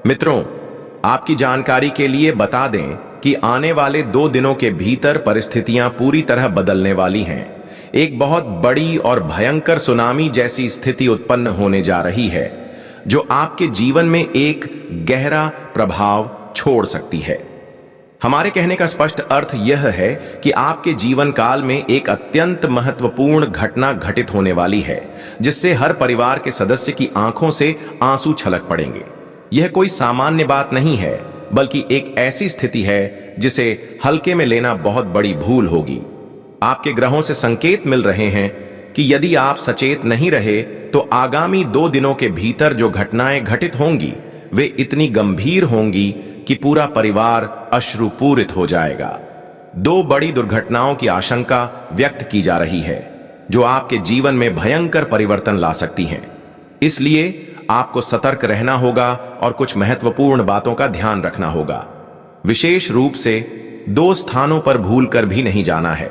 मित्रों, आपकी जानकारी के लिए बता दें कि आने वाले 2 दिनों के भीतर परिस्थितियां पूरी तरह बदलने वाली हैं। एक बहुत बड़ी और भयंकर सुनामी जैसी स्थिति उत्पन्न होने जा रही है, जो आपके जीवन में एक गहरा प्रभाव छोड़ सकती है। हमारे कहने का स्पष्ट अर्थ यह है कि आपके जीवन काल में एक अत्यंत महत्वपूर्ण घटना घटित होने वाली है, जिससे हर परिवार के सदस्य की आंखों से आंसू छलक पड़ेंगे। यह कोई सामान्य बात नहीं है, बल्कि एक ऐसी स्थिति है जिसे हल्के में लेना बहुत बड़ी भूल होगी। आपके ग्रहों से संकेत मिल रहे हैं कि यदि आप सचेत नहीं रहे तो आगामी 2 दिनों के भीतर जो घटनाएं घटित होंगी वे इतनी गंभीर होंगी कि पूरा परिवार अश्रुपूरित हो जाएगा। 2 बड़ी दुर्घटनाओं की आशंका व्यक्त की जा रही है, जो आपके जीवन में भयंकर परिवर्तन ला सकती हैं। इसलिए आपको सतर्क रहना होगा और कुछ महत्वपूर्ण बातों का ध्यान रखना होगा। विशेष रूप से 2 स्थानों पर भूलकर भी नहीं जाना है।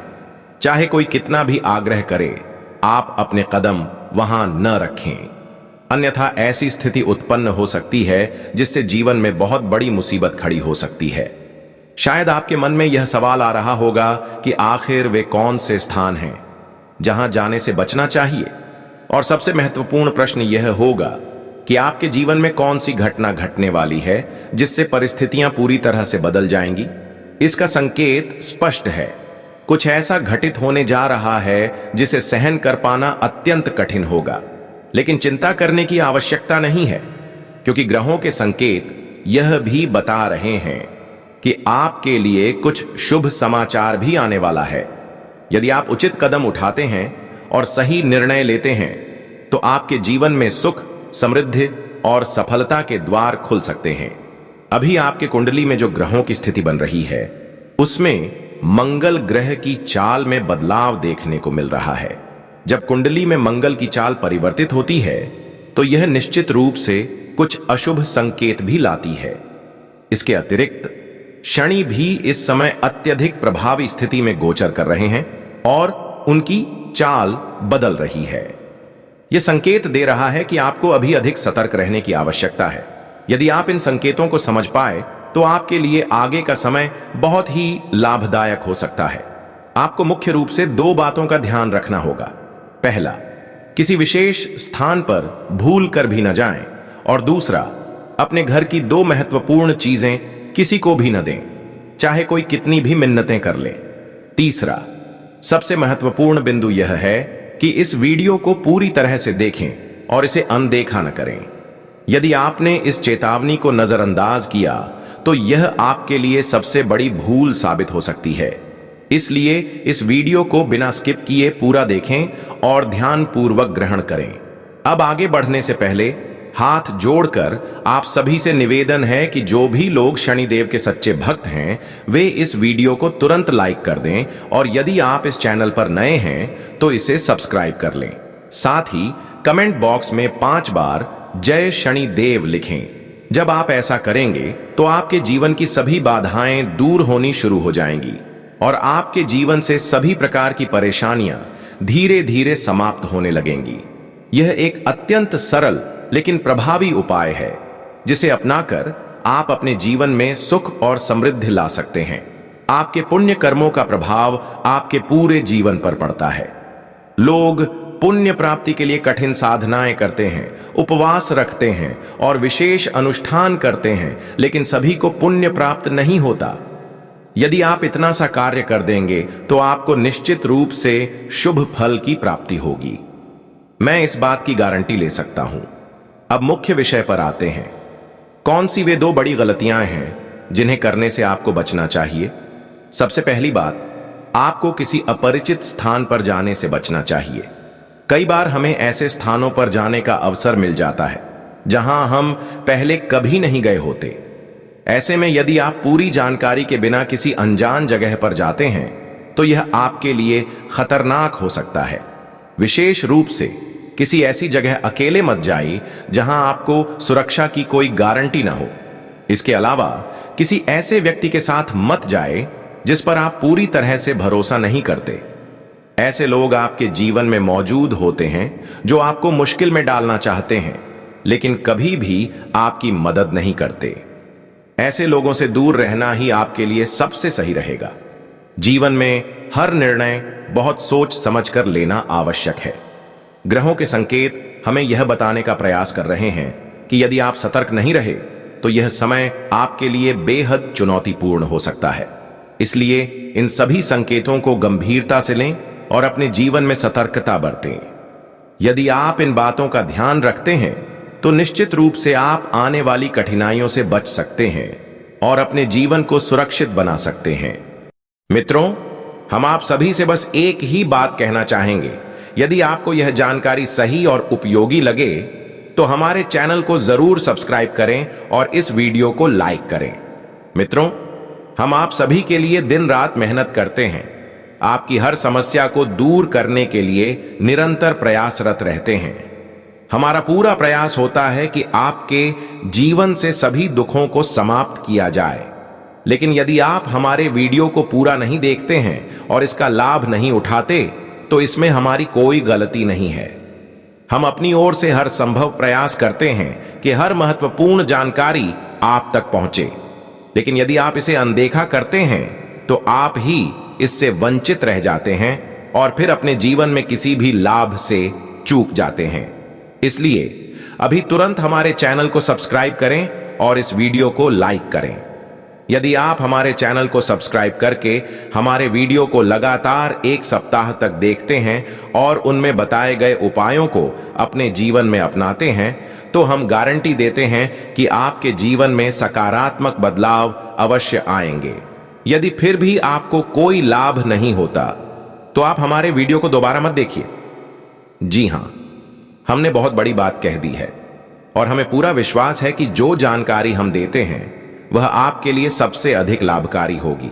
चाहे कोई कितना भी आग्रह करे, आप अपने कदम वहां न रखें, अन्यथा ऐसी स्थिति उत्पन्न हो सकती है जिससे जीवन में बहुत बड़ी मुसीबत खड़ी हो सकती है। शायद आपके मन में यह सवाल आ रहा होगा कि आखिर वे कौन से स्थान हैं जहां जाने से बचना चाहिए, और सबसे महत्वपूर्ण प्रश्न यह होगा कि आपके जीवन में कौन सी घटना घटने वाली है जिससे परिस्थितियां पूरी तरह से बदल जाएंगी। इसका संकेत स्पष्ट है। कुछ ऐसा घटित होने जा रहा है जिसे सहन कर पाना अत्यंत कठिन होगा, लेकिन चिंता करने की आवश्यकता नहीं है, क्योंकि ग्रहों के संकेत यह भी बता रहे हैं कि आपके लिए कुछ शुभ समाचार भी आने वाला है। यदि आप उचित कदम उठाते हैं और सही निर्णय लेते हैं तो आपके जीवन में सुख, समृद्धि और सफलता के द्वार खुल सकते हैं। अभी आपके कुंडली में जो ग्रहों की स्थिति बन रही है, उसमें मंगल ग्रह की चाल में बदलाव देखने को मिल रहा है। जब कुंडली में मंगल की चाल परिवर्तित होती है तो यह निश्चित रूप से कुछ अशुभ संकेत भी लाती है। इसके अतिरिक्त शनि भी इस समय अत्यधिक प्रभावी स्थिति में गोचर कर रहे हैं और उनकी चाल बदल रही है। यह संकेत दे रहा है कि आपको अभी अधिक सतर्क रहने की आवश्यकता है। यदि आप इन संकेतों को समझ पाए तो आपके लिए आगे का समय बहुत ही लाभदायक हो सकता है। आपको मुख्य रूप से 2 बातों का ध्यान रखना होगा। पहला, किसी विशेष स्थान पर भूल कर भी न जाएं, और दूसरा, अपने घर की 2 महत्वपूर्ण चीजें किसी को भी न दें, चाहे कोई कितनी भी मिन्नतें कर ले। तीसरा, सबसे महत्वपूर्ण बिंदु यह है कि इस वीडियो को पूरी तरह से देखें और इसे अनदेखा न करें। यदि आपने इस चेतावनी को नजरअंदाज किया तो यह आपके लिए सबसे बड़ी भूल साबित हो सकती है। इसलिए इस वीडियो को बिना स्किप किए पूरा देखें और ध्यानपूर्वक ग्रहण करें। अब आगे बढ़ने से पहले हाथ जोड़कर आप सभी से निवेदन है कि जो भी लोग शनिदेव के सच्चे भक्त हैं, वे इस वीडियो को तुरंत लाइक कर दें, और यदि आप इस चैनल पर नए हैं तो इसे सब्सक्राइब कर लें। साथ ही कमेंट बॉक्स में 5 बार जय शनिदेव लिखें। जब आप ऐसा करेंगे तो आपके जीवन की सभी बाधाएं दूर होनी शुरू हो जाएंगी और आपके जीवन से सभी प्रकार की परेशानियां धीरे धीरे समाप्त होने लगेंगी। यह एक अत्यंत सरल लेकिन प्रभावी उपाय है, जिसे अपनाकर आप अपने जीवन में सुख और समृद्धि ला सकते हैं। आपके पुण्य कर्मों का प्रभाव आपके पूरे जीवन पर पड़ता है। लोग पुण्य प्राप्ति के लिए कठिन साधनाएं करते हैं, उपवास रखते हैं और विशेष अनुष्ठान करते हैं, लेकिन सभी को पुण्य प्राप्त नहीं होता। यदि आप इतना सा कार्य कर देंगे तो आपको निश्चित रूप से शुभ फल की प्राप्ति होगी। मैं इस बात की गारंटी ले सकता हूं। अब मुख्य विषय पर आते हैं। कौन सी वे 2 बड़ी गलतियां हैं जिन्हें करने से आपको बचना चाहिए? सबसे पहली बात, आपको किसी अपरिचित स्थान पर जाने से बचना चाहिए। कई बार हमें ऐसे स्थानों पर जाने का अवसर मिल जाता है जहां हम पहले कभी नहीं गए होते। ऐसे में यदि आप पूरी जानकारी के बिना किसी अनजान जगह पर जाते हैं तो यह आपके लिए खतरनाक हो सकता है। विशेष रूप से किसी ऐसी जगह अकेले मत जाइए जहां आपको सुरक्षा की कोई गारंटी ना हो। इसके अलावा किसी ऐसे व्यक्ति के साथ मत जाए जिस पर आप पूरी तरह से भरोसा नहीं करते। ऐसे लोग आपके जीवन में मौजूद होते हैं जो आपको मुश्किल में डालना चाहते हैं। लेकिन कभी भी आपकी मदद नहीं करते। ऐसे लोगों से दूर रहना ही आपके लिए सबसे सही रहेगा। जीवन में हर निर्णय बहुत सोच समझकर लेना आवश्यक है। ग्रहों के संकेत हमें यह बताने का प्रयास कर रहे हैं कि यदि आप सतर्क नहीं रहे तो यह समय आपके लिए बेहद चुनौतीपूर्ण हो सकता है। इसलिए इन सभी संकेतों को गंभीरता से लें और अपने जीवन में सतर्कता बरतें। यदि आप इन बातों का ध्यान रखते हैं तो निश्चित रूप से आप आने वाली कठिनाइयों से बच सकते हैं और अपने जीवन को सुरक्षित बना सकते हैं। मित्रों, हम आप सभी से बस एक ही बात कहना चाहेंगे। यदि आपको यह जानकारी सही और उपयोगी लगे तो हमारे चैनल को जरूर सब्सक्राइब करें और इस वीडियो को लाइक करें। मित्रों, हम आप सभी के लिए दिन रात मेहनत करते हैं। आपकी हर समस्या को दूर करने के लिए निरंतर प्रयासरत रहते हैं। हमारा पूरा प्रयास होता है कि आपके जीवन से सभी दुखों को समाप्त किया जाए। लेकिन यदि आप हमारे वीडियो को पूरा नहीं देखते हैं और इसका लाभ नहीं उठाते तो इसमें हमारी कोई गलती नहीं है। हम अपनी ओर से हर संभव प्रयास करते हैं कि हर महत्वपूर्ण जानकारी आप तक पहुंचे। लेकिन यदि आप इसे अनदेखा करते हैं तो आप ही इससे वंचित रह जाते हैं और फिर अपने जीवन में किसी भी लाभ से चूक जाते हैं। इसलिए अभी तुरंत हमारे चैनल को सब्सक्राइब करें और इस वीडियो को लाइक करें। यदि आप हमारे चैनल को सब्सक्राइब करके हमारे वीडियो को लगातार 1 सप्ताह तक देखते हैं और उनमें बताए गए उपायों को अपने जीवन में अपनाते हैं तो हम गारंटी देते हैं कि आपके जीवन में सकारात्मक बदलाव अवश्य आएंगे। यदि फिर भी आपको कोई लाभ नहीं होता तो आप हमारे वीडियो को दोबारा मत देखिए। जी हां, हमने बहुत बड़ी बात कह दी है और हमें पूरा विश्वास है कि जो जानकारी हम देते हैं वह आपके लिए सबसे अधिक लाभकारी होगी।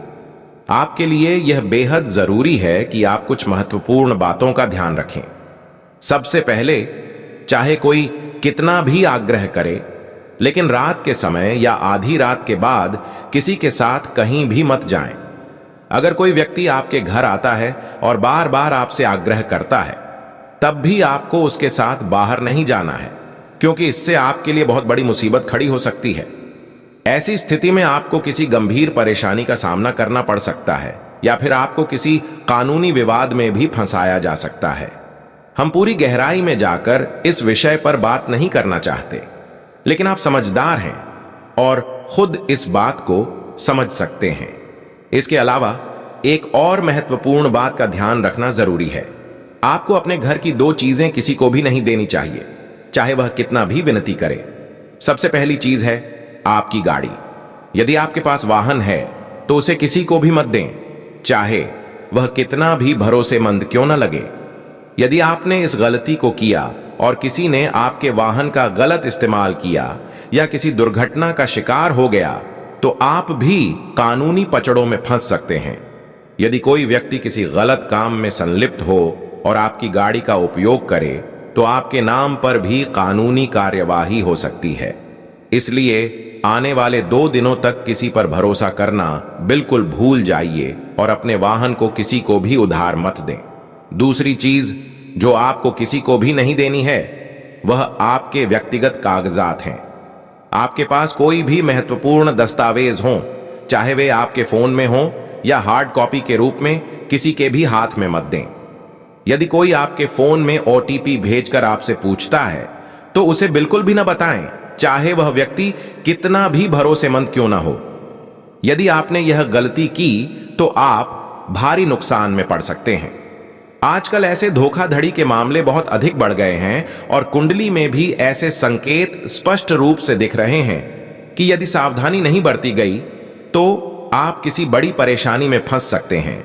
आपके लिए यह बेहद जरूरी है कि आप कुछ महत्वपूर्ण बातों का ध्यान रखें। सबसे पहले, चाहे कोई कितना भी आग्रह करे, लेकिन रात के समय या आधी रात के बाद किसी के साथ कहीं भी मत जाएं। अगर कोई व्यक्ति आपके घर आता है और बार बार आपसे आग्रह करता है, तब भी आपको उसके साथ बाहर नहीं जाना है, क्योंकि इससे आपके लिए बहुत बड़ी मुसीबत खड़ी हो सकती है। ऐसी स्थिति में आपको किसी गंभीर परेशानी का सामना करना पड़ सकता है या फिर आपको किसी कानूनी विवाद में भी फंसाया जा सकता है। हम पूरी गहराई में जाकर इस विषय पर बात नहीं करना चाहते, लेकिन आप समझदार हैं और खुद इस बात को समझ सकते हैं। इसके अलावा एक और महत्वपूर्ण बात का ध्यान रखना जरूरी है। आपको अपने घर की 2 चीजें किसी को भी नहीं देनी चाहिए, चाहे वह कितना भी विनती करे। सबसे पहली चीज है आपकी गाड़ी। यदि आपके पास वाहन है तो उसे किसी को भी मत दें, चाहे वह कितना भी भरोसेमंद क्यों न लगे। यदि आपने इस गलती को किया और किसी ने आपके वाहन का गलत इस्तेमाल किया या किसी दुर्घटना का शिकार हो गया तो आप भी कानूनी पचड़ों में फंस सकते हैं। यदि कोई व्यक्ति किसी गलत काम में संलिप्त हो और आपकी गाड़ी का उपयोग करे तो आपके नाम पर भी कानूनी कार्यवाही हो सकती है। इसलिए आने वाले 2 दिनों तक किसी पर भरोसा करना बिल्कुल भूल जाइए और अपने वाहन को किसी को भी उधार मत दें। दूसरी चीज जो आपको किसी को भी नहीं देनी है वह आपके व्यक्तिगत कागजात हैं। आपके पास कोई भी महत्वपूर्ण दस्तावेज हों, चाहे वे आपके फोन में हों या हार्ड कॉपी के रूप में, किसी के भी हाथ में मत दें। यदि कोई आपके फोन में OTP भेजकर आपसे पूछता है तो उसे बिल्कुल भी न बताएं, चाहे वह व्यक्ति कितना भी भरोसेमंद क्यों ना हो। यदि आपने यह गलती की तो आप भारी नुकसान में पड़ सकते हैं। आजकल ऐसे धोखाधड़ी के मामले बहुत अधिक बढ़ गए हैं और कुंडली में भी ऐसे संकेत स्पष्ट रूप से दिख रहे हैं कि यदि सावधानी नहीं बरती गई तो आप किसी बड़ी परेशानी में फंस सकते हैं।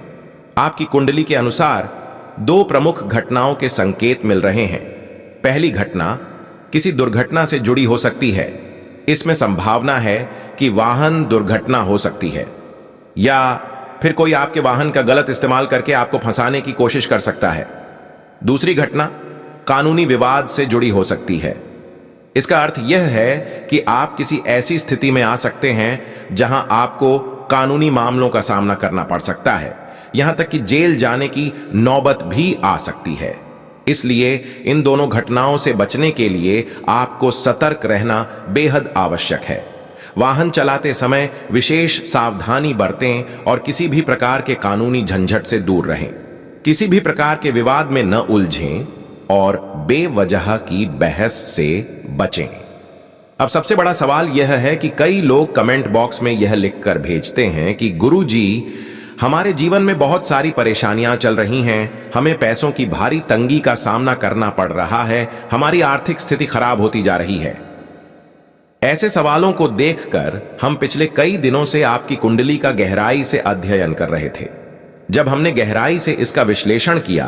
आपकी कुंडली के अनुसार 2 प्रमुख घटनाओं के संकेत मिल रहे हैं। पहली घटना किसी दुर्घटना से जुड़ी हो सकती है। इसमें संभावना है कि वाहन दुर्घटना हो सकती है या फिर कोई आपके वाहन का गलत इस्तेमाल करके आपको फंसाने की कोशिश कर सकता है। दूसरी घटना कानूनी विवाद से जुड़ी हो सकती है। इसका अर्थ यह है कि आप किसी ऐसी स्थिति में आ सकते हैं जहां आपको कानूनी मामलों का सामना करना पड़ सकता है, यहां तक कि जेल जाने की नौबत भी आ सकती है। इसलिए इन दोनों घटनाओं से बचने के लिए आपको सतर्क रहना बेहद आवश्यक है। वाहन चलाते समय विशेष सावधानी बरतें और किसी भी प्रकार के कानूनी झंझट से दूर रहें। किसी भी प्रकार के विवाद में न उलझें और बेवजह की बहस से बचें। अब सबसे बड़ा सवाल यह है कि कई लोग कमेंट बॉक्स में यह लिखकर भेजते हैं कि गुरुजी, हमारे जीवन में बहुत सारी परेशानियां चल रही हैं, हमें पैसों की भारी तंगी का सामना करना पड़ रहा है, हमारी आर्थिक स्थिति खराब होती जा रही है। ऐसे सवालों को देखकर हम पिछले कई दिनों से आपकी कुंडली का गहराई से अध्ययन कर रहे थे। जब हमने गहराई से इसका विश्लेषण किया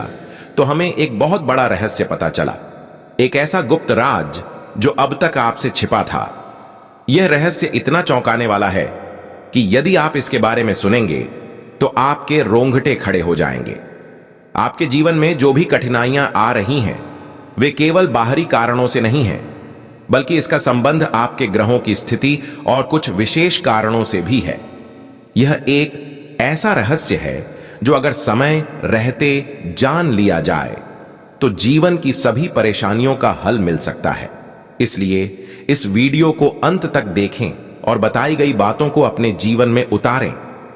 तो हमें एक बहुत बड़ा रहस्य पता चला, एक ऐसा गुप्त राज जो अब तक आपसे छिपा था। यह रहस्य इतना चौंकाने वाला है कि यदि आप इसके बारे में सुनेंगे तो आपके रोंगटे खड़े हो जाएंगे। आपके जीवन में जो भी कठिनाइयां आ रही हैं वे केवल बाहरी कारणों से नहीं हैं, बल्कि इसका संबंध आपके ग्रहों की स्थिति और कुछ विशेष कारणों से भी है। यह एक ऐसा रहस्य है जो अगर समय रहते जान लिया जाए तो जीवन की सभी परेशानियों का हल मिल सकता है। इसलिए इस वीडियो को अंत तक देखें और बताई गई बातों को अपने जीवन में उतारें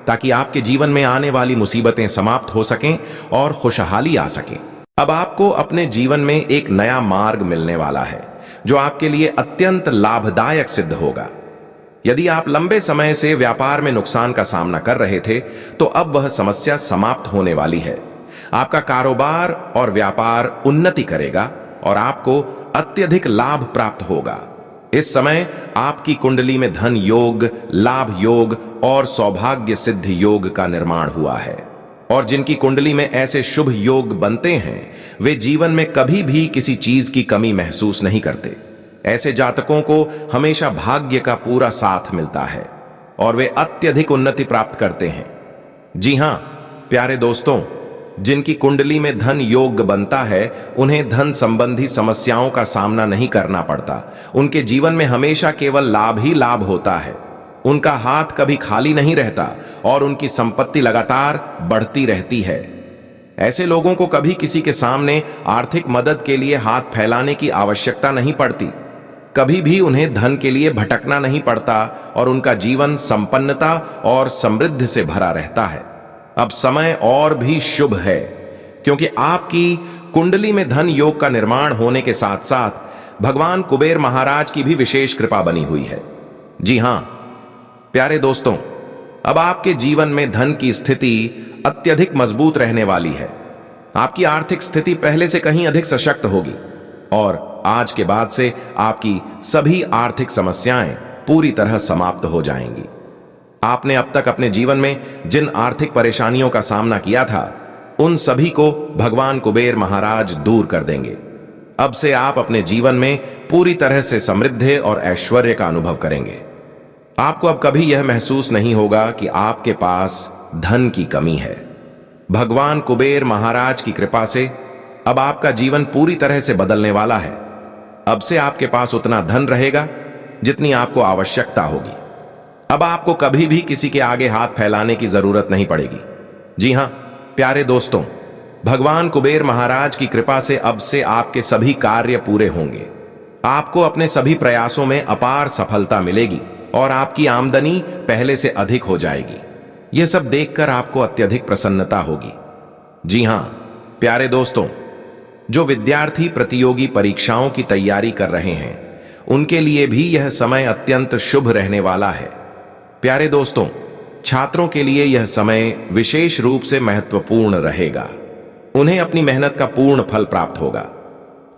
ताकि आपके जीवन में आने वाली मुसीबतें समाप्त हो सकें और खुशहाली आ सके। अब आपको अपने जीवन में एक नया मार्ग मिलने वाला है जो आपके लिए अत्यंत लाभदायक सिद्ध होगा। यदि आप लंबे समय से व्यापार में नुकसान का सामना कर रहे थे तो अब वह समस्या समाप्त होने वाली है। आपका कारोबार और व्यापार उन्नति करेगा और आपको अत्यधिक लाभ प्राप्त होगा। इस समय आपकी कुंडली में धन योग, लाभ योग और सौभाग्य सिद्ध योग का निर्माण हुआ है। और जिनकी कुंडली में ऐसे शुभ योग बनते हैं वे जीवन में कभी भी किसी चीज की कमी महसूस नहीं करते। ऐसे जातकों को हमेशा भाग्य का पूरा साथ मिलता है और वे अत्यधिक उन्नति प्राप्त करते हैं। जी हां प्यारे दोस्तों, जिनकी कुंडली में धन योग बनता है उन्हें धन संबंधी समस्याओं का सामना नहीं करना पड़ता। उनके जीवन में हमेशा केवल लाभ ही लाभ होता है। उनका हाथ कभी खाली नहीं रहता और उनकी संपत्ति लगातार बढ़ती रहती है। ऐसे लोगों को कभी किसी के सामने आर्थिक मदद के लिए हाथ फैलाने की आवश्यकता नहीं पड़ती। कभी भी उन्हें धन के लिए भटकना नहीं पड़ता और उनका जीवन संपन्नता और समृद्धि से भरा रहता है। अब समय और भी शुभ है क्योंकि आपकी कुंडली में धन योग का निर्माण होने के साथ साथ भगवान कुबेर महाराज की भी विशेष कृपा बनी हुई है। जी हां प्यारे दोस्तों, अब आपके जीवन में धन की स्थिति अत्यधिक मजबूत रहने वाली है। आपकी आर्थिक स्थिति पहले से कहीं अधिक सशक्त होगी और आज के बाद से आपकी सभी आर्थिक समस्याएं पूरी तरह समाप्त हो जाएंगी। आपने अब तक अपने जीवन में जिन आर्थिक परेशानियों का सामना किया था उन सभी को भगवान कुबेर महाराज दूर कर देंगे। अब से आप अपने जीवन में पूरी तरह से समृद्धि और ऐश्वर्य का अनुभव करेंगे। आपको अब कभी यह महसूस नहीं होगा कि आपके पास धन की कमी है। भगवान कुबेर महाराज की कृपा से अब आपका जीवन पूरी तरह से बदलने वाला है। अब से आपके पास उतना धन रहेगा जितनी आपको आवश्यकता होगी। अब आपको कभी भी किसी के आगे हाथ फैलाने की जरूरत नहीं पड़ेगी। जी हां प्यारे दोस्तों, भगवान कुबेर महाराज की कृपा से अब से आपके सभी कार्य पूरे होंगे। आपको अपने सभी प्रयासों में अपार सफलता मिलेगी और आपकी आमदनी पहले से अधिक हो जाएगी। यह सब देखकर आपको अत्यधिक प्रसन्नता होगी। जी हां प्यारे दोस्तों, जो विद्यार्थी प्रतियोगी परीक्षाओं की तैयारी कर रहे हैं उनके लिए भी यह समय अत्यंत शुभ रहने वाला है। प्यारे दोस्तों, छात्रों के लिए यह समय विशेष रूप से महत्वपूर्ण रहेगा। उन्हें अपनी मेहनत का पूर्ण फल प्राप्त होगा।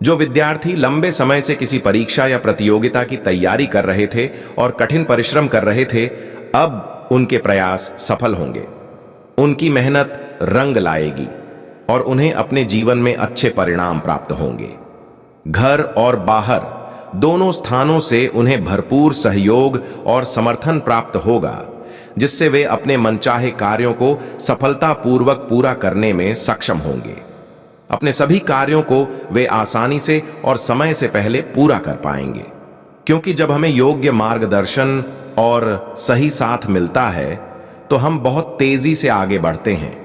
जो विद्यार्थी लंबे समय से किसी परीक्षा या प्रतियोगिता की तैयारी कर रहे थे और कठिन परिश्रम कर रहे थे, अब उनके प्रयास सफल होंगे। उनकी मेहनत रंग लाएगी और उन्हें अपने जीवन में अच्छे परिणाम प्राप्त होंगे। घर और बाहर दोनों स्थानों से उन्हें भरपूर सहयोग और समर्थन प्राप्त होगा, जिससे वे अपने मनचाहे कार्यों को सफलतापूर्वक पूरा करने में सक्षम होंगे। अपने सभी कार्यों को वे आसानी से और समय से पहले पूरा कर पाएंगे, क्योंकि जब हमें योग्य मार्गदर्शन और सही साथ मिलता है तो हम बहुत तेजी से आगे बढ़ते हैं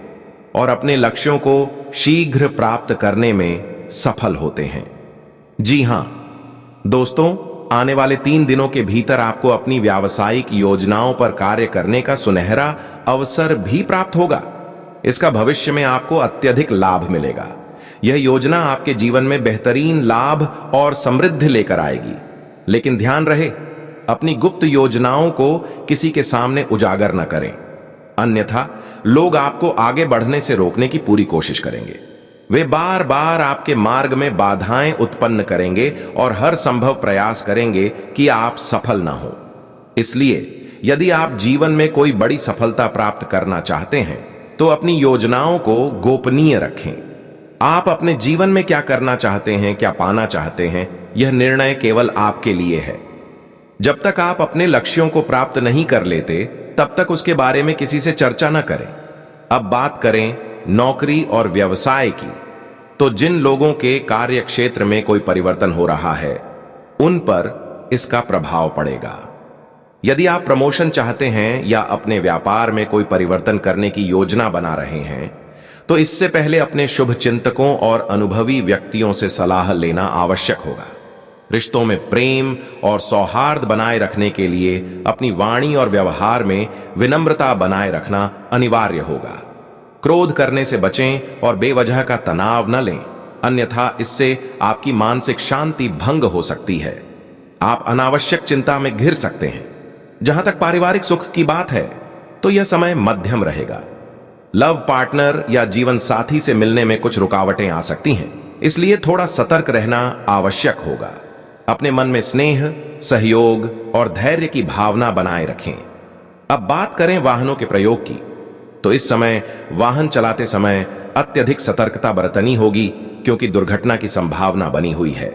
और अपने लक्ष्यों को शीघ्र प्राप्त करने में सफल होते हैं। जी हां दोस्तों, आने वाले 3 दिनों के भीतर आपको अपनी व्यावसायिक योजनाओं पर कार्य करने का सुनहरा अवसर भी प्राप्त होगा। इसका भविष्य में आपको अत्यधिक लाभ मिलेगा। यह योजना आपके जीवन में बेहतरीन लाभ और समृद्धि लेकर आएगी। लेकिन ध्यान रहे, अपनी गुप्त योजनाओं को किसी के सामने उजागर न करें, अन्यथा लोग आपको आगे बढ़ने से रोकने की पूरी कोशिश करेंगे। वे बार बार आपके मार्ग में बाधाएं उत्पन्न करेंगे और हर संभव प्रयास करेंगे कि आप सफल ना हो। इसलिए यदि आप जीवन में कोई बड़ी सफलता प्राप्त करना चाहते हैं तो अपनी योजनाओं को गोपनीय रखें। आप अपने जीवन में क्या करना चाहते हैं, क्या पाना चाहते हैं, यह निर्णय केवल आपके लिए है। जब तक आप अपने लक्ष्यों को प्राप्त नहीं कर लेते तब तक उसके बारे में किसी से चर्चा न करें। अब बात करें नौकरी और व्यवसाय की, तो जिन लोगों के कार्य क्षेत्र में कोई परिवर्तन हो रहा है उन पर इसका प्रभाव पड़ेगा। यदि आप प्रमोशन चाहते हैं या अपने व्यापार में कोई परिवर्तन करने की योजना बना रहे हैं तो इससे पहले अपने शुभ चिंतकों और अनुभवी व्यक्तियों से सलाह लेना आवश्यक होगा। रिश्तों में प्रेम और सौहार्द बनाए रखने के लिए अपनी वाणी और व्यवहार में विनम्रता बनाए रखना अनिवार्य होगा। क्रोध करने से बचें और बेवजह का तनाव न लें, अन्यथा इससे आपकी मानसिक शांति भंग हो सकती है। आप अनावश्यक चिंता में घिर सकते हैं। जहां तक पारिवारिक सुख की बात है तो यह समय मध्यम रहेगा। लव पार्टनर या जीवन साथी से मिलने में कुछ रुकावटें आ सकती हैं, इसलिए थोड़ा सतर्क रहना आवश्यक होगा। अपने मन में स्नेह, सहयोग और धैर्य की भावना बनाए रखें। अब बात करें वाहनों के प्रयोग की, तो इस समय वाहन चलाते समय अत्यधिक सतर्कता बरतनी होगी क्योंकि दुर्घटना की संभावना बनी हुई है।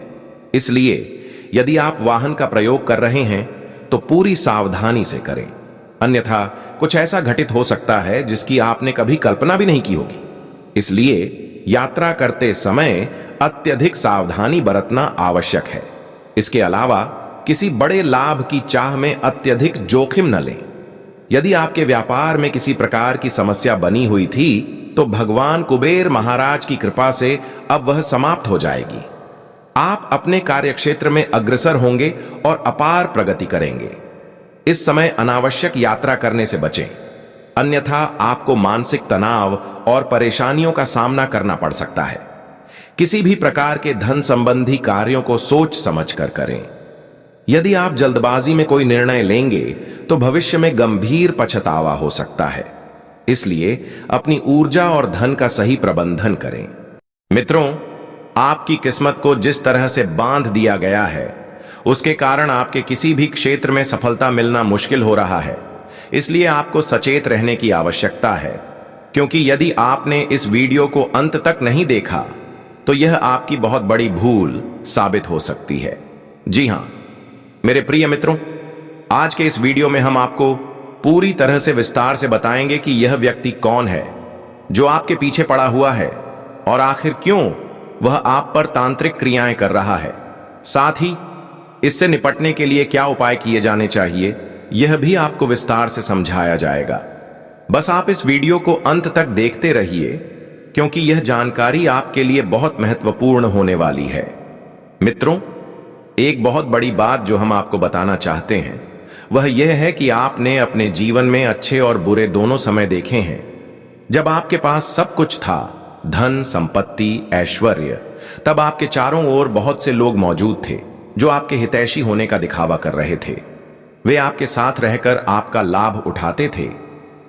इसलिए यदि आप वाहन का प्रयोग कर रहे हैं तो पूरी सावधानी से करें, अन्यथा कुछ ऐसा घटित हो सकता है जिसकी आपने कभी कल्पना भी नहीं की होगी। इसलिए यात्रा करते समय अत्यधिक सावधानी बरतना आवश्यक है। इसके अलावा किसी बड़े लाभ की चाह में अत्यधिक जोखिम न लें। यदि आपके व्यापार में किसी प्रकार की समस्या बनी हुई थी तो भगवान कुबेर महाराज की कृपा से अब वह समाप्त हो जाएगी। आप अपने कार्यक्षेत्र में अग्रसर होंगे और अपार प्रगति करेंगे। इस समय अनावश्यक यात्रा करने से बचें, अन्यथा आपको मानसिक तनाव और परेशानियों का सामना करना पड़ सकता है। किसी भी प्रकार के धन संबंधी कार्यों को सोच समझकर करें। यदि आप जल्दबाजी में कोई निर्णय लेंगे तो भविष्य में गंभीर पछतावा हो सकता है। इसलिए अपनी ऊर्जा और धन का सही प्रबंधन करें। मित्रों, आपकी किस्मत को जिस तरह से बांध दिया गया है उसके कारण आपके किसी भी क्षेत्र में सफलता मिलना मुश्किल हो रहा है। इसलिए आपको सचेत रहने की आवश्यकता है, क्योंकि यदि आपने इस वीडियो को अंत तक नहीं देखा तो यह आपकी बहुत बड़ी भूल साबित हो सकती है। जी हां मेरे प्रिय मित्रों, आज के इस वीडियो में हम आपको पूरी तरह से विस्तार से बताएंगे कि यह व्यक्ति कौन है जो आपके पीछे पड़ा हुआ है और आखिर क्यों वह आप पर तांत्रिक क्रियाएं कर रहा है। साथ ही इससे निपटने के लिए क्या उपाय किए जाने चाहिए यह भी आपको विस्तार से समझाया जाएगा। बस आप इस वीडियो को अंत तक देखते रहिए, क्योंकि यह जानकारी आपके लिए बहुत महत्वपूर्ण होने वाली है। मित्रों, एक बहुत बड़ी बात जो हम आपको बताना चाहते हैं वह यह है कि आपने अपने जीवन में अच्छे और बुरे दोनों समय देखे हैं। जब आपके पास सब कुछ था, धन, संपत्ति, ऐश्वर्य, तब आपके चारों ओर बहुत से लोग मौजूद थे जो आपके हितैषी होने का दिखावा कर रहे थे। वे आपके साथ रहकर आपका लाभ उठाते थे,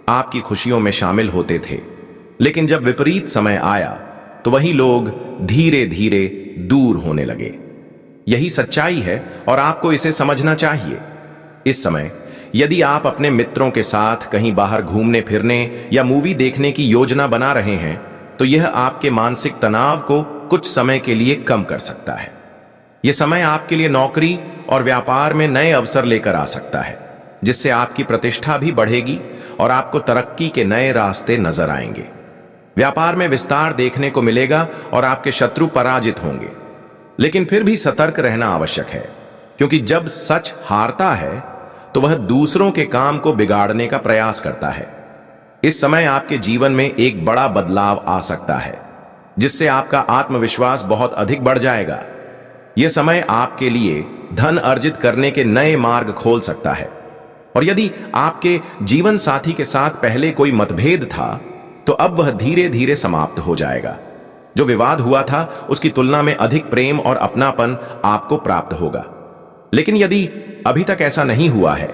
आपकी खुशियों में शामिल होते थे। लेकिन जब विपरीत समय आया तो वही लोग धीरे धीरे दूर होने लगे। यही सच्चाई है और आपको इसे समझना चाहिए। इस समय यदि आप अपने मित्रों के साथ कहीं बाहर घूमने फिरने या मूवी देखने की योजना बना रहे हैं तो यह आपके मानसिक तनाव को कुछ समय के लिए कम कर सकता है। यह समय आपके लिए नौकरी और व्यापार में नए अवसर लेकर आ सकता है, जिससे आपकी प्रतिष्ठा भी बढ़ेगी और आपको तरक्की के नए रास्ते नजर आएंगे। व्यापार में विस्तार देखने को मिलेगा और आपके शत्रु पराजित होंगे। लेकिन फिर भी सतर्क रहना आवश्यक है, क्योंकि जब सच हारता है तो वह दूसरों के काम को बिगाड़ने का प्रयास करता है। इस समय आपके जीवन में एक बड़ा बदलाव आ सकता है। जिससे आपका आत्मविश्वास बहुत अधिक बढ़ जाएगा। यह समय आपके लिए धन अर्जित करने के नए मार्ग खोल सकता है। और यदि आपके जीवन साथी के साथ पहले कोई मतभेद था, तो अब वह धीरे धीरे समाप्त हो जाएगा। जो विवाद हुआ था उसकी तुलना में अधिक प्रेम और अपनापन आपको प्राप्त होगा। लेकिन यदि अभी तक ऐसा नहीं हुआ है,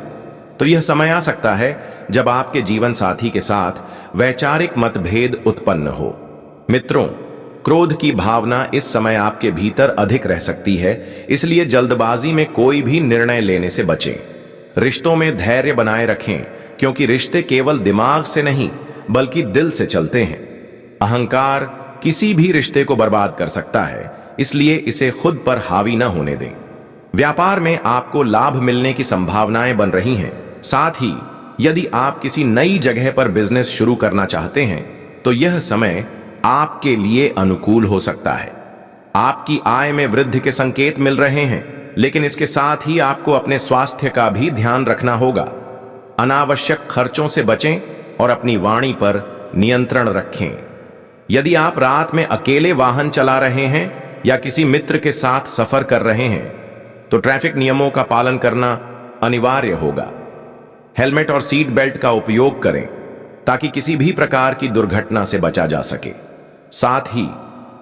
तो यह समय आ सकता है जब आपके जीवन साथी के साथ वैचारिक मतभेद उत्पन्न हो। मित्रों, क्रोध की भावना इस समय आपके भीतर अधिक रह सकती है, इसलिए जल्दबाजी में कोई भी निर्णय लेने से बचें। रिश्तों में धैर्य बनाए रखें, क्योंकि रिश्ते केवल दिमाग से नहीं बल्कि दिल से चलते हैं। अहंकार किसी भी रिश्ते को बर्बाद कर सकता है, इसलिए इसे खुद पर हावी न होने दें। व्यापार में आपको लाभ मिलने की संभावनाएं बन रही हैं। साथ ही यदि आप किसी नई जगह पर बिजनेस शुरू करना चाहते हैं, तो यह समय आपके लिए अनुकूल हो सकता है। आपकी आय में वृद्धि के संकेत मिल रहे हैं, लेकिन इसके साथ ही आपको अपने स्वास्थ्य का भी ध्यान रखना होगा। अनावश्यक खर्चों से बचें और अपनी वाणी पर नियंत्रण रखें। यदि आप रात में अकेले वाहन चला रहे हैं या किसी मित्र के साथ सफर कर रहे हैं, तो ट्रैफिक नियमों का पालन करना अनिवार्य होगा। हेलमेट और सीट बेल्ट का उपयोग करें ताकि किसी भी प्रकार की दुर्घटना से बचा जा सके। साथ ही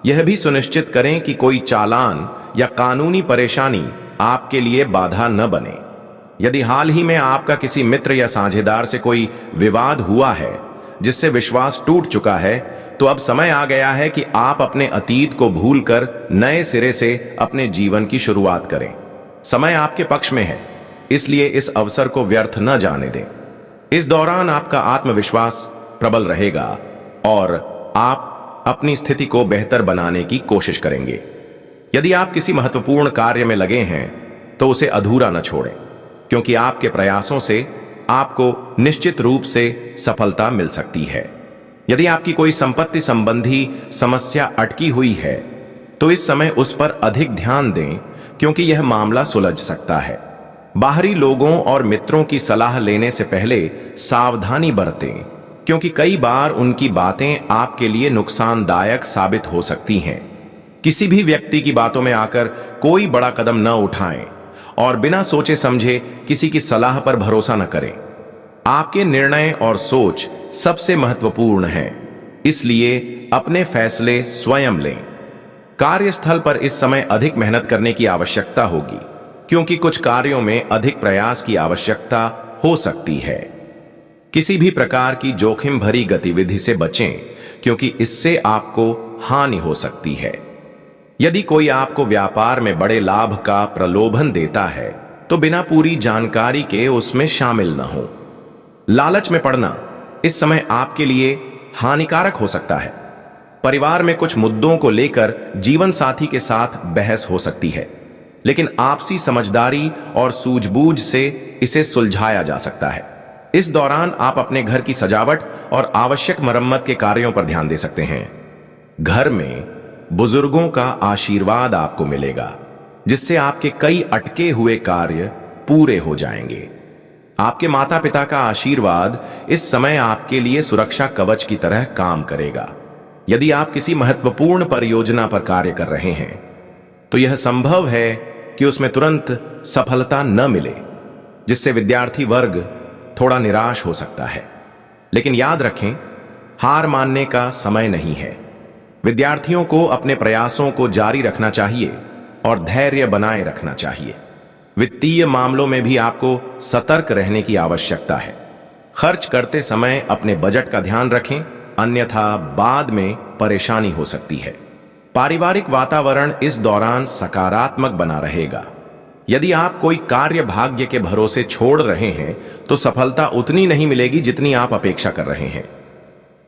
यह भी सुनिश्चित करें कि कोई चालान या कानूनी परेशानी आपके लिए बाधा न बने। यदि हाल ही में आपका किसी मित्र या साझेदार से कोई विवाद हुआ है जिससे विश्वास टूट चुका है, तो अब समय आ गया है कि आप अपने अतीत को भूलकर नए सिरे से अपने जीवन की शुरुआत करें। समय आपके पक्ष में है, इसलिए इस अवसर को व्यर्थ न जाने दें। इस दौरान आपका आत्मविश्वास प्रबल रहेगा और आप अपनी स्थिति को बेहतर बनाने की कोशिश करेंगे। यदि आप किसी महत्वपूर्ण कार्य में लगे हैं, तो उसे अधूरा न छोड़ें, क्योंकि आपके प्रयासों से आपको निश्चित रूप से सफलता मिल सकती है। यदि आपकी कोई संपत्ति संबंधी समस्या अटकी हुई है, तो इस समय उस पर अधिक ध्यान दें, क्योंकि यह मामला सुलझ सकता है। बाहरी लोगों और मित्रों की सलाह लेने से पहले सावधानी बरतें, क्योंकि कई बार उनकी बातें आपके लिए नुकसानदायक साबित हो सकती हैं। किसी भी व्यक्ति की बातों में आकर कोई बड़ा कदम न उठाएं और बिना सोचे समझे किसी की सलाह पर भरोसा न करें। आपके निर्णय और सोच सबसे महत्वपूर्ण हैं, इसलिए अपने फैसले स्वयं लें। कार्यस्थल पर इस समय अधिक मेहनत करने की आवश्यकता होगी, क्योंकि कुछ कार्यों में अधिक प्रयास की आवश्यकता हो सकती है। किसी भी प्रकार की जोखिम भरी गतिविधि से बचें, क्योंकि इससे आपको हानि हो सकती है। यदि कोई आपको व्यापार में बड़े लाभ का प्रलोभन देता है, तो बिना पूरी जानकारी के उसमें शामिल न हो। लालच में पड़ना इस समय आपके लिए हानिकारक हो सकता है। परिवार में कुछ मुद्दों को लेकर जीवन साथी के साथ बहस हो सकती है, लेकिन आपसी समझदारी और सूझबूझ से इसे सुलझाया जा सकता है। इस दौरान आप अपने घर की सजावट और आवश्यक मरम्मत के कार्यों पर ध्यान दे सकते हैं। घर में बुजुर्गों का आशीर्वाद आपको मिलेगा, जिससे आपके कई अटके हुए कार्य पूरे हो जाएंगे। आपके माता पिता का आशीर्वाद इस समय आपके लिए सुरक्षा कवच की तरह काम करेगा। यदि आप किसी महत्वपूर्ण परियोजना पर कार्य कर रहे हैं, तो यह संभव है कि उसमें तुरंत सफलता न मिले, जिससे विद्यार्थी वर्ग थोड़ा निराश हो सकता है। लेकिन याद रखें, हार मानने का समय नहीं है। विद्यार्थियों को अपने प्रयासों को जारी रखना चाहिए और धैर्य बनाए रखना चाहिए। वित्तीय मामलों में भी आपको सतर्क रहने की आवश्यकता है। खर्च करते समय अपने बजट का ध्यान रखें, अन्यथा बाद में परेशानी हो सकती है। पारिवारिक वातावरण इस दौरान सकारात्मक बना रहेगा। यदि आप कोई कार्य भाग्य के भरोसे छोड़ रहे हैं, तो सफलता उतनी नहीं मिलेगी जितनी आप अपेक्षा कर रहे हैं।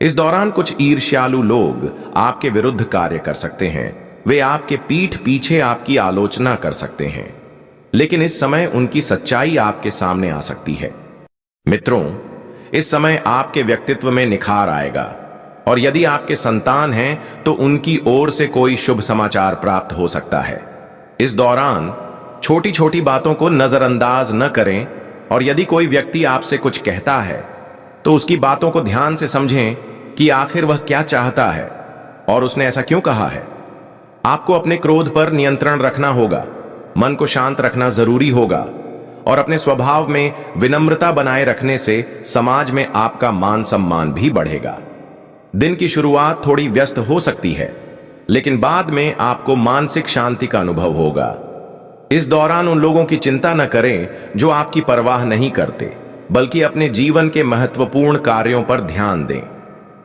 इस दौरान कुछ ईर्ष्यालु लोग आपके विरुद्ध कार्य कर सकते हैं। वे आपके पीठ पीछे आपकी आलोचना कर सकते हैं, लेकिन इस समय उनकी सच्चाई आपके सामने आ सकती है। मित्रों, इस समय आपके व्यक्तित्व में निखार आएगा, और यदि आपके संतान हैं तो उनकी ओर से कोई शुभ समाचार प्राप्त हो सकता है। इस दौरान छोटी छोटी बातों को नजरअंदाज न करें, और यदि कोई व्यक्ति आपसे कुछ कहता है तो उसकी बातों को ध्यान से समझें कि आखिर वह क्या चाहता है। और उसने ऐसा क्यों कहा है? आपको अपने क्रोध पर नियंत्रण रखना होगा, मन को शांत रखना जरूरी होगा और अपने स्वभाव में विनम्रता बनाए रखने से समाज में आपका मान सम्मान भी बढ़ेगा। दिन की शुरुआत थोड़ी व्यस्त हो सकती है, लेकिन बाद में आपको मानसिक शांति का अनुभव होगा। इस दौरान उन लोगों की चिंता न करें जो आपकी परवाह नहीं करते, बल्कि अपने जीवन के महत्वपूर्ण कार्यों पर ध्यान दें।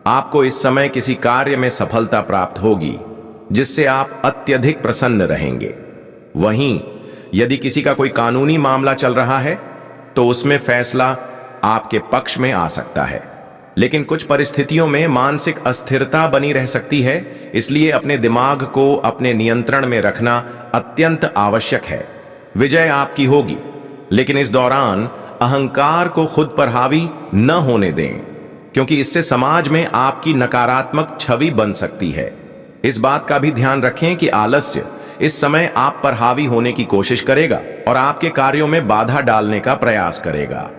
आपको इस समय किसी कार्य में सफलता प्राप्त होगी, जिससे आप अत्यधिक प्रसन्न रहेंगे। वहीं यदि किसी का कोई कानूनी मामला चल रहा है, तो उसमें फैसला आपके पक्ष में आ सकता है, लेकिन कुछ परिस्थितियों में मानसिक अस्थिरता बनी रह सकती है। इसलिए अपने दिमाग को अपने नियंत्रण में रखना अत्यंत आवश्यक है। विजय आपकी होगी, लेकिन इस दौरान अहंकार को खुद पर हावी न होने दें, क्योंकि इससे समाज में आपकी नकारात्मक छवि बन सकती है। इस बात का भी ध्यान रखें कि आलस्य इस समय आप पर हावी होने की कोशिश करेगा और आपके कार्यों में बाधा डालने का प्रयास करेगा।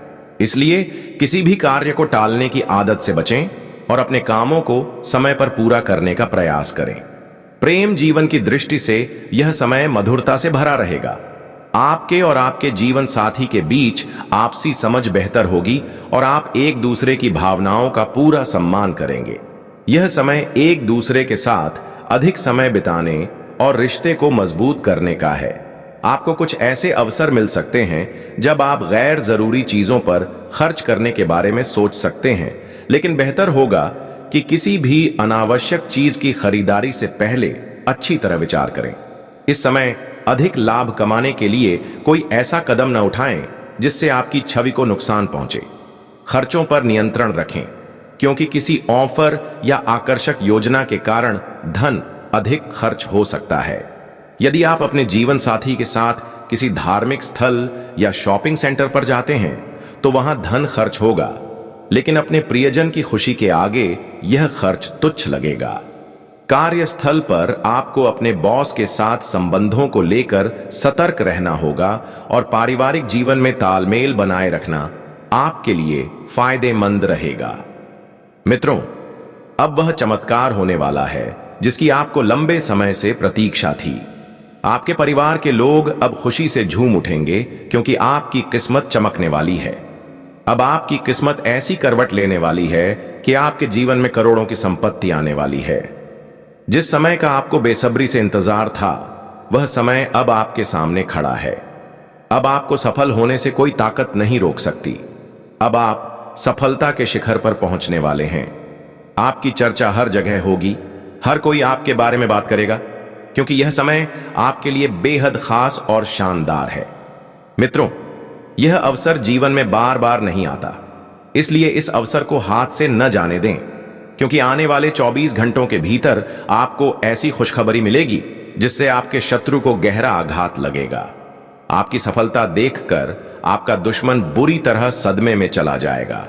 इसलिए किसी भी कार्य को टालने की आदत से बचें और अपने कामों को समय पर पूरा करने का प्रयास करें। प्रेम जीवन की दृष्टि से यह समय मधुरता से भरा रहेगा। आपके और आपके जीवन साथी के बीच आपसी समझ बेहतर होगी और आप एक दूसरे की भावनाओं का पूरा सम्मान करेंगे। यह समय एक दूसरे के साथ अधिक समय बिताने और रिश्ते को मजबूत करने का है। आपको कुछ ऐसे अवसर मिल सकते हैं जब आप गैर जरूरी चीजों पर खर्च करने के बारे में सोच सकते हैं, लेकिन बेहतर होगा कि किसी भी अनावश्यक चीज की खरीदारी से पहले अच्छी तरह विचार करें। इस समय अधिक लाभ कमाने के लिए कोई ऐसा कदम न उठाएं जिससे आपकी छवि को नुकसान पहुंचे। खर्चों पर नियंत्रण रखें, क्योंकि किसी ऑफर या आकर्षक योजना के कारण धन अधिक खर्च हो सकता है। यदि आप अपने जीवन साथी के साथ किसी धार्मिक स्थल या शॉपिंग सेंटर पर जाते हैं, तो वहां धन खर्च होगा, लेकिन अपने प्रियजन की खुशी के आगे यह खर्च तुच्छ लगेगा। कार्यस्थल पर आपको अपने बॉस के साथ संबंधों को लेकर सतर्क रहना होगा और पारिवारिक जीवन में तालमेल बनाए रखना आपके लिए फायदेमंद रहेगा। मित्रों, अब वह चमत्कार होने वाला है जिसकी आपको लंबे समय से प्रतीक्षा थी। आपके परिवार के लोग अब खुशी से झूम उठेंगे, क्योंकि आपकी किस्मत चमकने वाली है। अब आपकी किस्मत ऐसी करवट लेने वाली है कि आपके जीवन में करोड़ों की संपत्ति आने वाली है। जिस समय का आपको बेसब्री से इंतजार था, वह समय अब आपके सामने खड़ा है। अब आपको सफल होने से कोई ताकत नहीं रोक सकती। अब आप सफलता के शिखर पर पहुंचने वाले हैं। आपकी चर्चा हर जगह होगी, हर कोई आपके बारे में बात करेगा, क्योंकि यह समय आपके लिए बेहद खास और शानदार है। मित्रों, यह अवसर जीवन में बार बार नहीं आता, इसलिए इस अवसर को हाथ से न जाने दें, क्योंकि आने वाले 24 घंटों के भीतर आपको ऐसी खुशखबरी मिलेगी जिससे आपके शत्रु को गहरा आघात लगेगा। आपकी सफलता देखकर आपका दुश्मन बुरी तरह सदमे में चला जाएगा।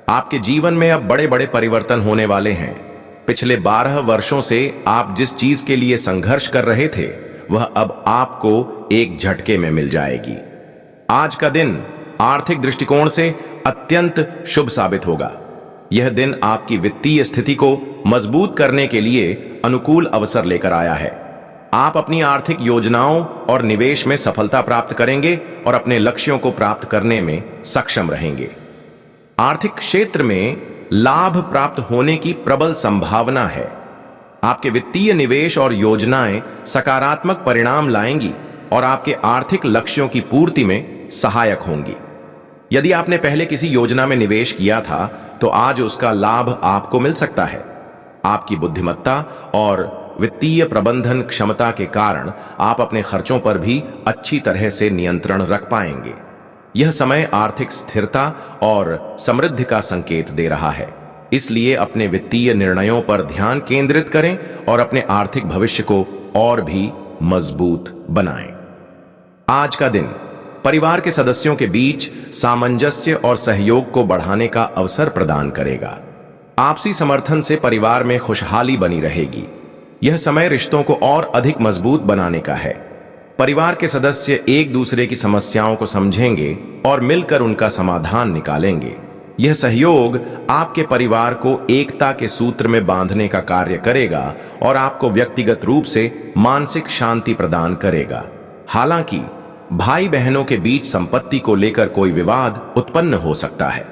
आपके जीवन में अब बड़े बड़े परिवर्तन होने वाले हैं। पिछले 12 वर्षों से आप जिस चीज के लिए संघर्ष कर रहे थे, वह अब आपको एक झटके में मिल जाएगी। आज का दिन आर्थिक दृष्टिकोण से अत्यंत शुभ साबित होगा। यह दिन आपकी वित्तीय स्थिति को मजबूत करने के लिए अनुकूल अवसर लेकर आया है। आप अपनी आर्थिक योजनाओं और निवेश में सफलता प्राप्त करेंगे और अपने लक्ष्यों को प्राप्त करने में सक्षम रहेंगे। आर्थिक क्षेत्र में लाभ प्राप्त होने की प्रबल संभावना है। आपके वित्तीय निवेश और योजनाएं सकारात्मक परिणाम लाएंगी और आपके आर्थिक लक्ष्यों की पूर्ति में सहायक होंगी। यदि आपने पहले किसी योजना में निवेश किया था, तो आज उसका लाभ आपको मिल सकता है। आपकी बुद्धिमत्ता और वित्तीय प्रबंधन क्षमता के कारण आप अपने खर्चों पर भी अच्छी तरह से नियंत्रण रख पाएंगे। यह समय आर्थिक स्थिरता और समृद्धि का संकेत दे रहा है। इसलिए अपने वित्तीय निर्णयों पर ध्यान केंद्रित करें और अपने आर्थिक भविष्य को और भी मजबूत बनाएं। आज का दिन परिवार के सदस्यों के बीच सामंजस्य और सहयोग को बढ़ाने का अवसर प्रदान करेगा। आपसी समर्थन से परिवार में खुशहाली बनी रहेगी। यह समय रिश्तों को और अधिक मजबूत बनाने का है। परिवार के सदस्य एक दूसरे की समस्याओं को समझेंगे और मिलकर उनका समाधान निकालेंगे। यह सहयोग आपके परिवार को एकता के सूत्र में बांधने का कार्य करेगा और आपको व्यक्तिगत रूप से मानसिक शांति प्रदान करेगा। हालांकि भाई बहनों के बीच संपत्ति को लेकर कोई विवाद उत्पन्न हो सकता है,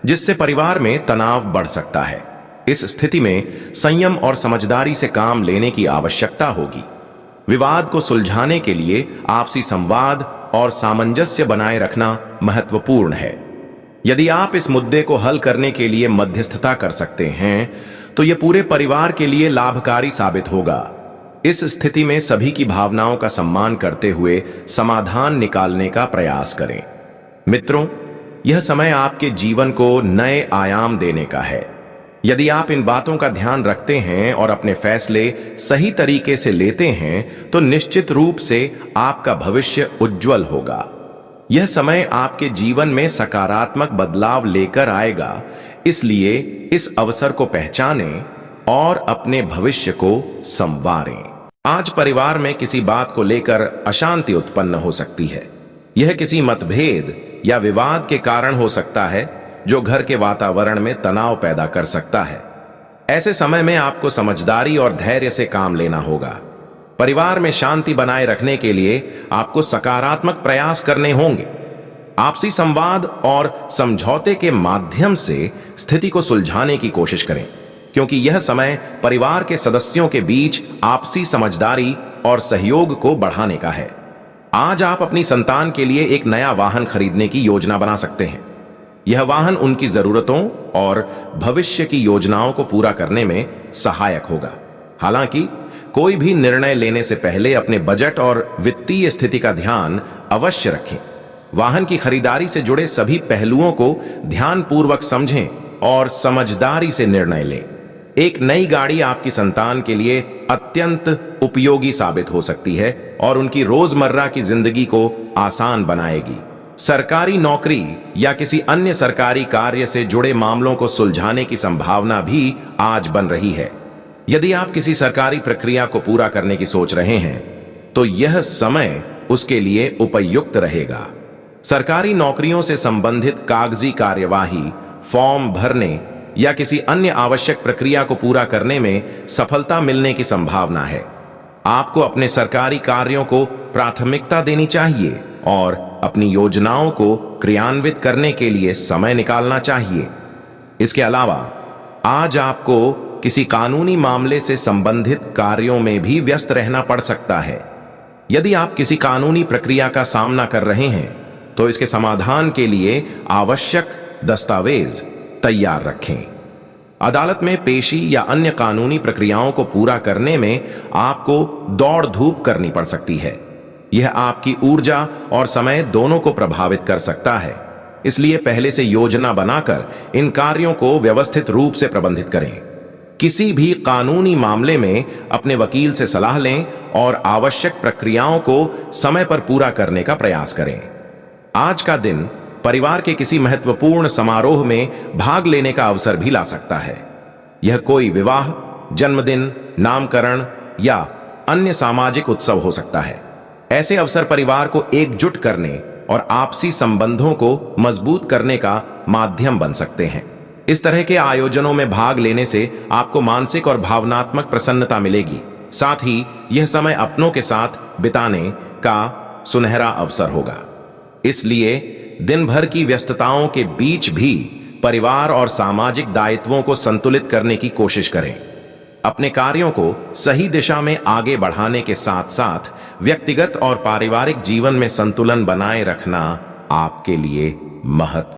जिससे परिवार में तनाव बढ़ सकता है। इस स्थिति में संयम और समझदारी से काम लेने की आवश्यकता होगी। विवाद को सुलझाने के लिए आपसी संवाद और सामंजस्य बनाए रखना महत्वपूर्ण है। यदि आप इस मुद्दे को हल करने के लिए मध्यस्थता कर सकते हैं, तो यह पूरे परिवार के लिए लाभकारी साबित होगा। इस स्थिति में सभी की भावनाओं का सम्मान करते हुए समाधान निकालने का प्रयास करें। मित्रों, यह समय आपके जीवन को नए आयाम देने का है। यदि आप इन बातों का ध्यान रखते हैं और अपने फैसले सही तरीके से लेते हैं, तो निश्चित रूप से आपका भविष्य उज्जवल होगा। यह समय आपके जीवन में सकारात्मक बदलाव लेकर आएगा, इसलिए इस अवसर को पहचानें और अपने भविष्य को संवारें। आज परिवार में किसी बात को लेकर अशांति उत्पन्न हो सकती है। यह किसी मतभेद या विवाद के कारण हो सकता है, जो घर के वातावरण में तनाव पैदा कर सकता है। ऐसे समय में आपको समझदारी और धैर्य से काम लेना होगा। परिवार में शांति बनाए रखने के लिए आपको सकारात्मक प्रयास करने होंगे। आपसी संवाद और समझौते के माध्यम से स्थिति को सुलझाने की कोशिश करें, क्योंकि यह समय परिवार के सदस्यों के बीच आपसी समझदारी और सहयोग को बढ़ाने का है। आज आप अपनी संतान के लिए एक नया वाहन खरीदने की योजना बना सकते हैं। यह वाहन उनकी जरूरतों और भविष्य की योजनाओं को पूरा करने में सहायक होगा। हालांकि कोई भी निर्णय लेने से पहले अपने बजट और वित्तीय स्थिति का ध्यान अवश्य रखें। वाहन की खरीदारी से जुड़े सभी पहलुओं को ध्यानपूर्वक समझें और समझदारी से निर्णय लें। एक नई गाड़ी आपकी संतान के लिए अत्यंत उपयोगी साबित हो सकती है और उनकी रोजमर्रा की जिंदगी को आसान बनाएगी। सरकारी नौकरी या किसी अन्य सरकारी कार्य से जुड़े मामलों को सुलझाने की संभावना भी आज बन रही है। यदि आप किसी सरकारी प्रक्रिया को पूरा करने की सोच रहे हैं, तो यह समय उसके लिए उपयुक्त रहेगा। सरकारी नौकरियों से संबंधित कागजी कार्यवाही, फॉर्म भरने या किसी अन्य आवश्यक प्रक्रिया को पूरा करने में सफलता मिलने की संभावना है। आपको अपने सरकारी कार्यों को प्राथमिकता देनी चाहिए और अपनी योजनाओं को क्रियान्वित करने के लिए समय निकालना चाहिए। इसके अलावा आज आपको किसी कानूनी मामले से संबंधित कार्यों में भी व्यस्त रहना पड़ सकता है। यदि आप किसी कानूनी प्रक्रिया का सामना कर रहे हैं, तो इसके समाधान के लिए आवश्यक दस्तावेज तैयार रखें। अदालत में पेशी या अन्य कानूनी प्रक्रियाओं को पूरा करने में आपको दौड़ धूप करनी पड़ सकती है। यह आपकी ऊर्जा और समय दोनों को प्रभावित कर सकता है, इसलिए पहले से योजना बनाकर इन कार्यों को व्यवस्थित रूप से प्रबंधित करें। किसी भी कानूनी मामले में अपने वकील से सलाह लें और आवश्यक प्रक्रियाओं को समय पर पूरा करने का प्रयास करें। आज का दिन परिवार के किसी महत्वपूर्ण समारोह में भाग लेने का अवसर भी ला सकता है। यह कोई विवाह, जन्मदिन, नामकरण या अन्य सामाजिक उत्सव हो सकता है। ऐसे अवसर परिवार को एकजुट करने और आपसी संबंधों को मजबूत करने का माध्यम बन सकते हैं। इस तरह के आयोजनों में भाग लेने से आपको मानसिक और भावनात्मक प्रसन्नता मिलेगी। साथ ही यह समय अपनों के साथ बिताने का सुनहरा अवसर होगा। इसलिए दिन भर की व्यस्तताओं के बीच भी परिवार और सामाजिक दायित्वों को संतुलित करने की कोशिश करें। अपने कार्यों को सही दिशा में आगे बढ़ाने के साथ साथ व्यक्तिगत और पारिवारिक जीवन में संतुलन बनाए रखना आपके लिए महत्वपूर्ण